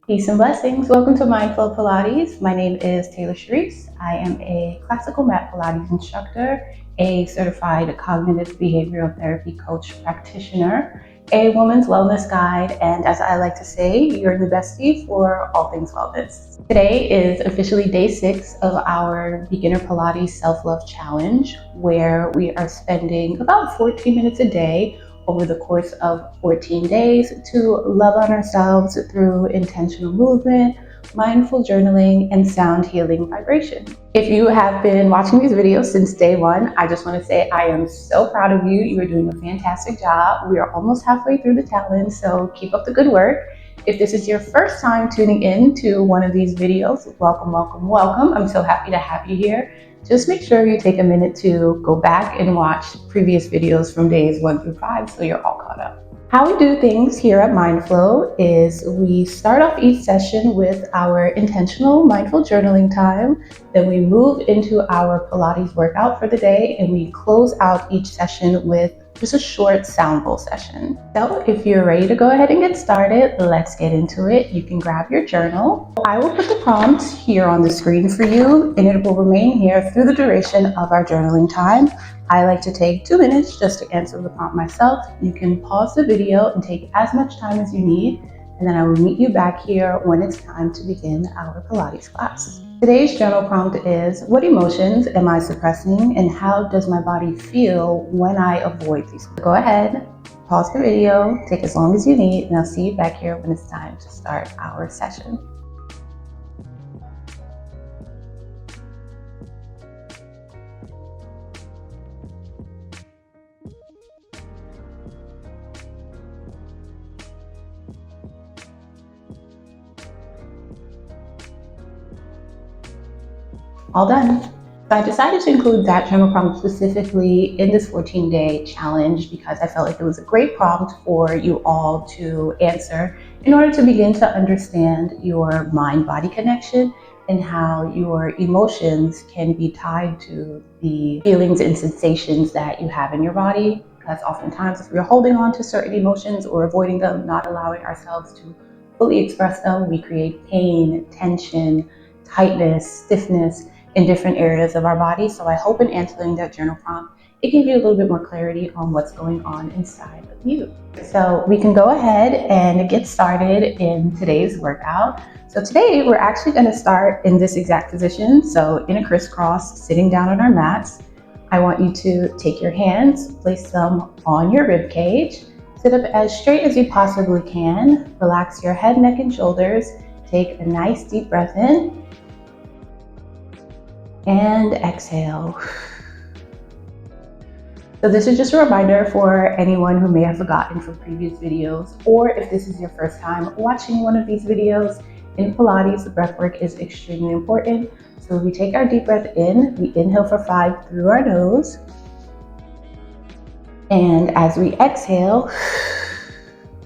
Peace and blessings. Welcome to Mindful Pilates. My name is Taylor Sharice. I am a classical mat Pilates instructor, a certified cognitive behavioral therapy coach practitioner, a woman's wellness guide, and as I like to say, your new bestie for all things wellness. Today is officially day 6 of our Beginner Pilates Self-Love Challenge, where we are spending about 14 minutes a day over the course of 14 days to love on ourselves through intentional movement, mindful journaling, and sound healing vibration. If you have been watching these videos since day 1, I just want to say I am so proud of you. You are doing a fantastic job. We are almost halfway through the challenge, so keep up the good work. If this is your first time tuning in to one of these videos, welcome, welcome, welcome. I'm so happy to have you here. Just make sure you take a minute to go back and watch previous videos from days 1 through 5 so you're all caught up. How we do things here at Mindflow is we start off each session with our intentional mindful journaling time, then we move into our Pilates workout for the day, and we close out each session with just a short sound bowl session. So if you're ready to go ahead and get started, let's get into it. You can grab your journal. I will put the prompt here on the screen for you, and it will remain here through the duration of our journaling time. I like to take 2 minutes just to answer the prompt myself. You can pause the video and take as much time as you need, and then I will meet you back here when it's time to begin our Pilates class. Today's journal prompt is, what emotions am I suppressing and how does my body feel when I avoid these? Go ahead, pause the video, take as long as you need, and I'll see you back here when it's time to start our session. All done. So I decided to include that journal prompt specifically in this 14-day challenge because I felt like it was a great prompt for you all to answer in order to begin to understand your mind-body connection and how your emotions can be tied to the feelings and sensations that you have in your body. Because oftentimes if we're holding on to certain emotions or avoiding them, not allowing ourselves to fully express them, we create pain, tension, tightness, stiffness in different areas of our body. So I hope in answering that journal prompt, it gives you a little bit more clarity on what's going on inside of you. So we can go ahead and get started in today's workout. So today we're actually going to start in this exact position. So in a crisscross, sitting down on our mats. I want you to take your hands, place them on your rib cage, sit up as straight as you possibly can, relax your head, neck, and shoulders. Take a nice deep breath in and exhale. So this is just a reminder for anyone who may have forgotten from previous videos, or if this is your first time watching one of these videos. In Pilates, the breath work is extremely important. So we take our deep breath in, we inhale for 5 through our nose. And as we exhale,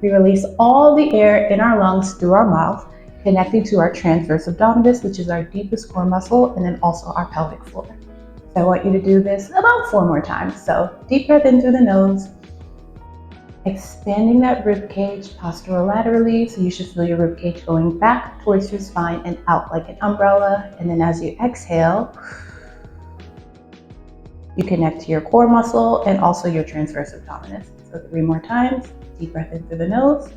we release all the air in our lungs through our mouth, connecting to our transverse abdominis, which is our deepest core muscle, and then also our pelvic floor. So I want you to do this about 4 more times. So deep breath in through the nose, expanding that rib cage posterolaterally. So you should feel your rib cage going back towards your spine and out like an umbrella. And then as you exhale, you connect to your core muscle and also your transverse abdominis. So 3 more times, deep breath in through the nose.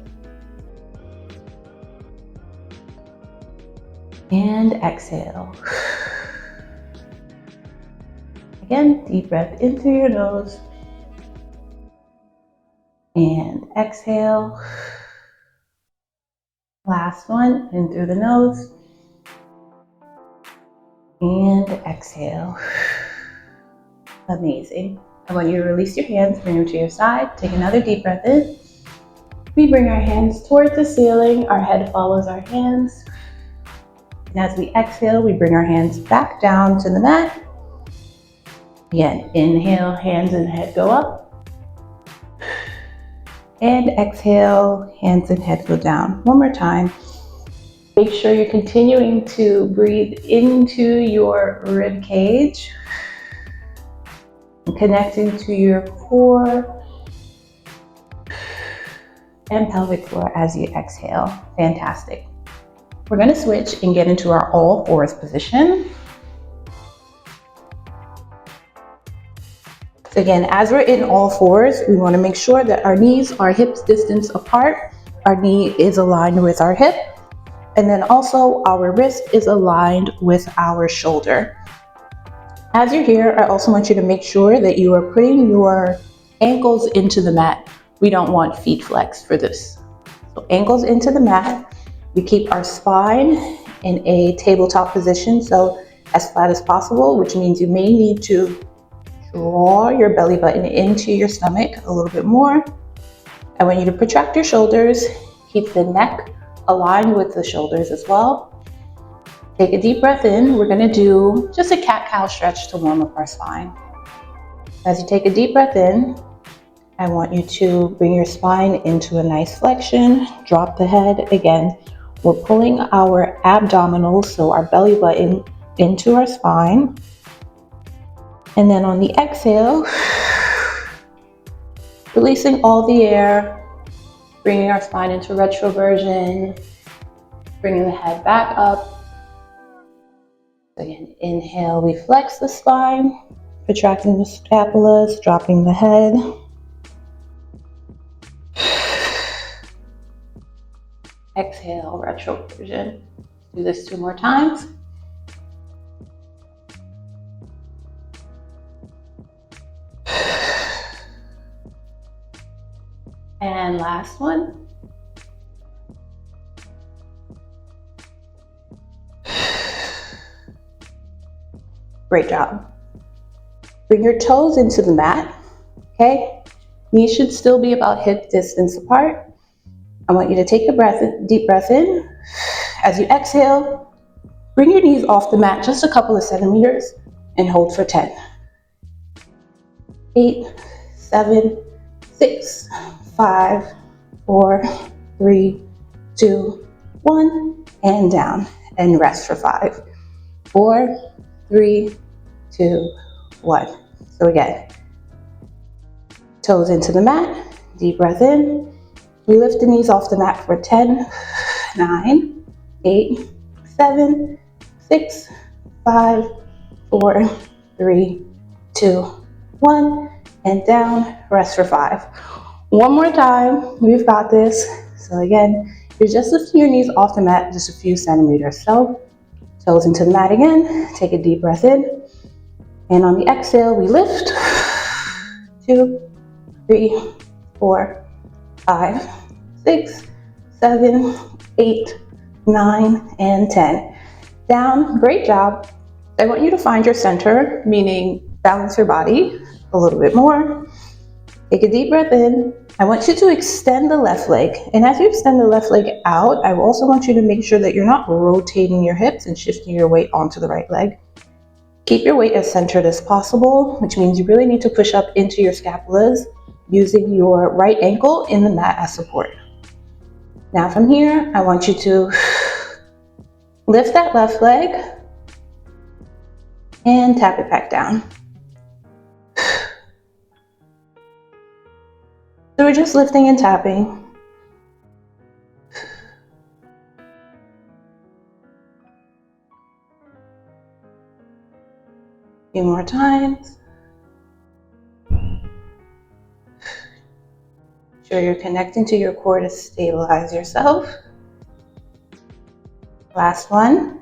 And exhale. Again, deep breath in through your nose. And exhale. Last one, in through the nose. And exhale. Amazing. I want you to release your hands, bring them to your side. Take another deep breath in. We bring our hands towards the ceiling. Our head follows our hands. And as we exhale, we bring our hands back down to the mat. Again, inhale, hands and head go up. And exhale, hands and head go down. One more time. Make sure you're continuing to breathe into your rib cage, and connecting to your core and pelvic floor as you exhale. Fantastic. We're going to switch and get into our all fours position. So again, as we're in all fours, we want to make sure that our knees are hips distance apart. Our knee is aligned with our hip. And then also our wrist is aligned with our shoulder. As you're here, I also want you to make sure that you are putting your ankles into the mat. We don't want feet flex for this. So ankles into the mat. We keep our spine in a tabletop position, so as flat as possible, which means you may need to draw your belly button into your stomach a little bit more. I want you to protract your shoulders, keep the neck aligned with the shoulders as well. Take a deep breath in. We're going to do just a cat-cow stretch to warm up our spine. As you take a deep breath in, I want you to bring your spine into a nice flexion, drop the head. Again, we're pulling our abdominals, so our belly button, into our spine. And then on the exhale, releasing all the air, bringing our spine into retroversion, bringing the head back up. Again, inhale, we flex the spine, protracting the scapulas, dropping the head. Exhale, retroversion. Do this 2 more times. And last one. Great job. Bring your toes into the mat, okay? Knees should still be about hip distance apart. I want you to take a deep breath in. As you exhale, bring your knees off the mat just a couple of centimeters and hold for 10. 8, 7, 6, 5, 4, 3, 2, 1, and down. And rest for 5, 4, 3, 2, 1. So again, toes into the mat, deep breath in. We lift the knees off the mat for 10, 9, 8, 7, 6, 5, 4, 3, 2, 1, and down, rest for 5. One more time, we've got this. So again, you're just lifting your knees off the mat just a few centimeters. So toes into the mat again, take a deep breath in. And on the exhale, we lift. 2, 3, 4, 5, 6, 7, 8, 9, and 10. Down, great job. I want you to find your center, meaning balance your body a little bit more. Take a deep breath in. I want you to extend the left leg. And as you extend the left leg out, I also want you to make sure that you're not rotating your hips and shifting your weight onto the right leg. Keep your weight as centered as possible, which means you really need to push up into your scapulas using your right ankle in the mat as support. Now from here, I want you to lift that left leg and tap it back down. So we're just lifting and tapping. A few more times. Sure you're connecting to your core to stabilize yourself. Last one.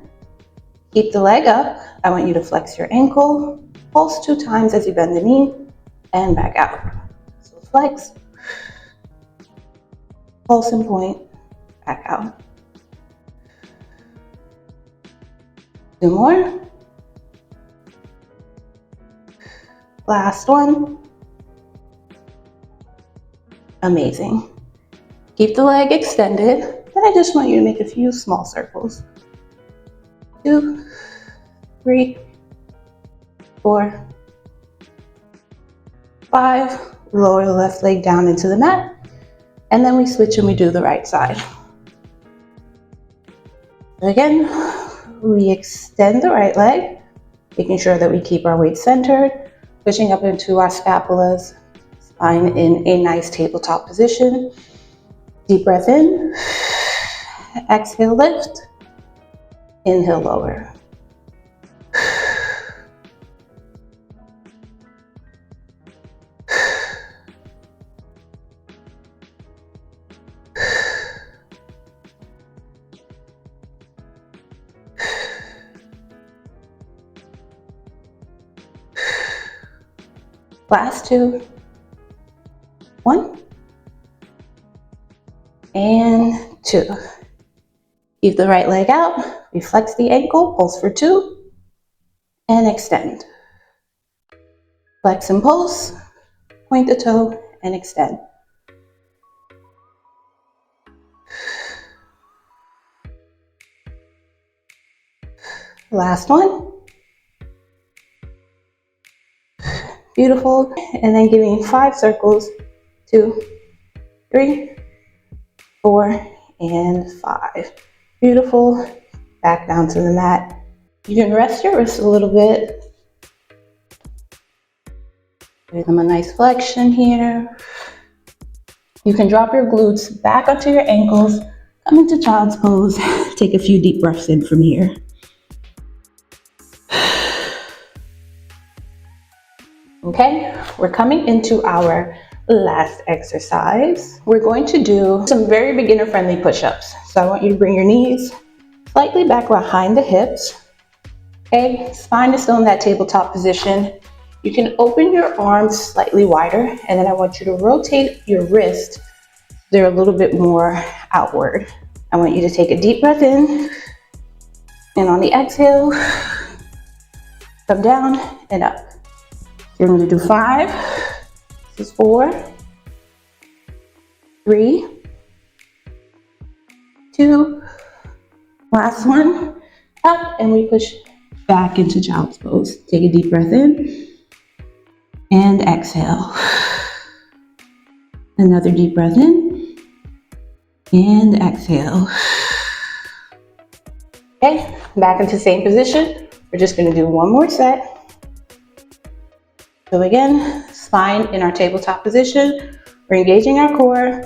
Keep the leg up. I want you to flex your ankle. Pulse 2 times as you bend the knee and back out. So flex. Pulse and point. Back out. 2 more. Last one. Amazing. Keep the leg extended. Then I just want you to make a few small circles. 2, 3, 4, 5. Lower the left leg down into the mat. And then we switch and we do the right side. Again, we extend the right leg, making sure that we keep our weight centered, pushing up into our scapulas, spine in a nice tabletop position. Deep breath in, exhale, lift. Inhale, lower. Last two. 1 and 2. Keep the right leg out, reflex the ankle, pulse for 2, and extend. Flex and pulse, point the toe, and extend. Last one. Beautiful. And then giving 5 circles, 2, 3, 4, and 5. Beautiful. Back down to the mat. You can rest your wrists a little bit. Give them a nice flexion here. You can drop your glutes back onto your ankles, come into child's pose. Take a few deep breaths in from here. Okay, we're coming into our last exercise. We're going to do some very beginner-friendly push-ups. So I want you to bring your knees slightly back behind the hips. Okay, spine is still in that tabletop position. You can open your arms slightly wider, and then I want you to rotate your wrist. They're a little bit more outward. I want you to take a deep breath in, and on the exhale, come down and up. You're going to do 5. This is 4, 3, 2, last one, up, and we push back into child's pose. Take a deep breath in, and exhale. Another deep breath in, and exhale. Okay, back into the same position. We're just going to do one more set. So again, spine in our tabletop position. We're engaging our core.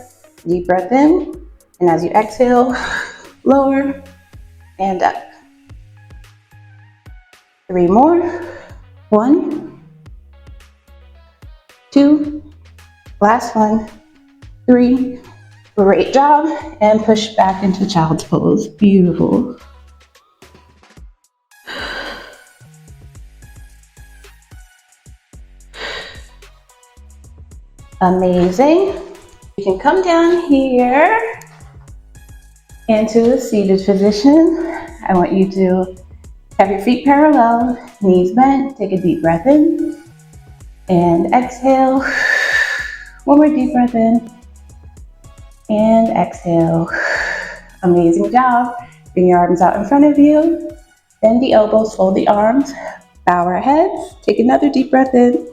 Deep breath in, and as you exhale, lower and up. 3 more. 1, 2, last one, 3. Great job, and push back into child's pose. Beautiful. Amazing. You can come down here into a seated position. I want you to have your feet parallel, knees bent. Take a deep breath in and exhale. One more deep breath in and exhale. Amazing job. Bring your arms out in front of you. Bend the elbows, fold the arms, bow our heads. Take another deep breath in.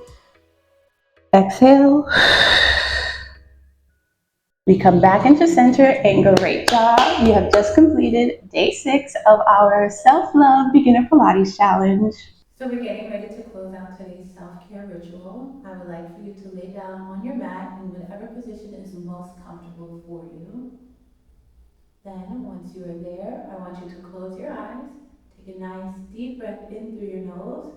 Exhale. We come back into center and great job. You have just completed day 6 of our self-love beginner Pilates challenge. So we're getting ready to close out today's self-care ritual. I would like for you to lay down on your mat in whatever position is most comfortable for you. Then once you are there, I want you to close your eyes. Take a nice deep breath in through your nose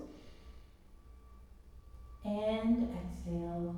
and exhale.